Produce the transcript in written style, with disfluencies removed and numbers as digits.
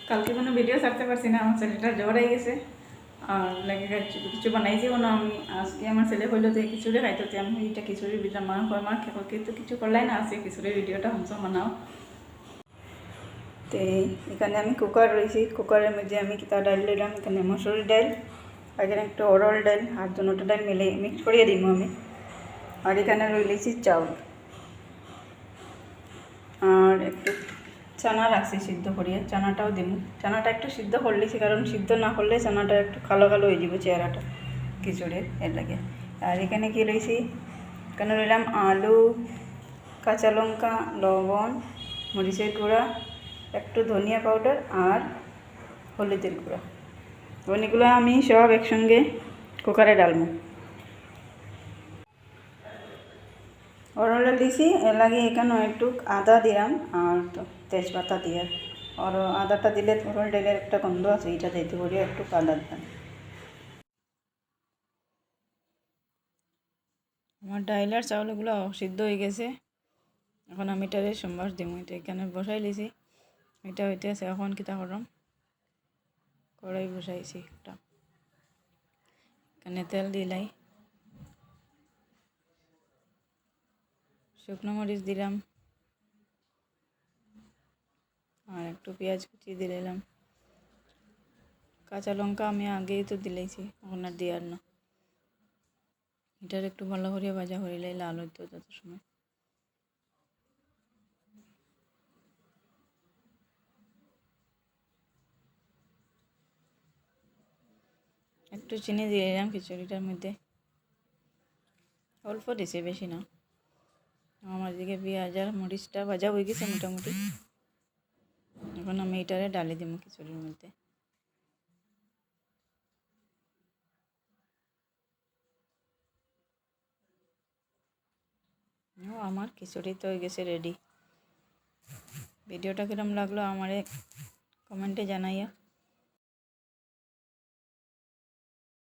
কালকে কোনো ভিডিও ছাড়তে পারছি না, আমার ছেলেটা জ্বর হয়ে গেছে আর লাগে কিছু বানাইছিও না আমি। আজকে আমার ছেলে হইলো যে খিচুড়ি খাইতে, আমি এটা খিচুড়ির ভিডিও মা মা কিন্তু কিছু করলাই না, আজকে খিচুড়ির ভিডিওটা হমসম বানাও। তো এখানে আমি কুকার রয়েছি, কুকারের মধ্যে আমি কিতা ডাল দিলাম, এখানে মসুরি ডাল আর এখানে একটু অরল ডাল আর দুটো ডাল মিলে মিক্স করিয়ে দিব আমি। আর এখানে রয়েছি চাউল আর একটু চানা রাখছি সিদ্ধ করিয়ে, চানাটাও দিব। চানাটা একটু সিদ্ধ করলেছি, কারণ সিদ্ধ না করলে চানাটা একটু কালো কালো হয়ে যাব চেহারাটা খিচুড়ির, এর লাগে। আর এখানে কি রয়েছি, এখানে রইলাম আলু, কাঁচা লঙ্কা, লবণ, মরিচের গুঁড়া, একটু ধনিয়া পাউডার আর হলুদের গুঁড়া। অনেকগুলো আমি সব একসঙ্গে কুকারে ডালবো। অরল দিছি, এর লাগে এখানে একটু আদা দিলাম আর তেজপাতা দিয়ে। আর আদাটা দিলে অরল ডালের একটা গন্ধ আছে, এটা দিতে করি একটু আদা দিলাম। আমার ডাইল আর চাউলগুলো সিদ্ধ হয়ে গেছে, এখন আমি এটারে সম্বাস দিব। এটা এখানে বসাই লিছি, এটা হইতে আছে। এখন কিতা করলাম, কড়াই বসাইছি একটা, এখানে তেল দিলাই, শুকনো মরিচ দিলাম আর একটু পেঁয়াজ কুচি দিলাম। কাঁচা লঙ্কা আমি আগেই তো দিলাইছি, এখন আর দিয়ার না। এটার একটু ভালো করে ভাজা হইলে লাল হইতো তত সময়। একটু চিনি দিয়ে দিলাম খিচুড়িটার মধ্যে, অল্প দিছে, বেশি না। আমার দিকে পেঁয়াজ আর মরিচটা ভাজা হয়ে গেছে মোটামুটি, এখন আমি এটারে ডালি দিব খিচুড়ির মধ্যে। আমার খিচুড়ি তো হয়ে গেছে রেডি। ভিডিওটা কিরম লাগলো আমারে কমেন্টে জানাইয়া।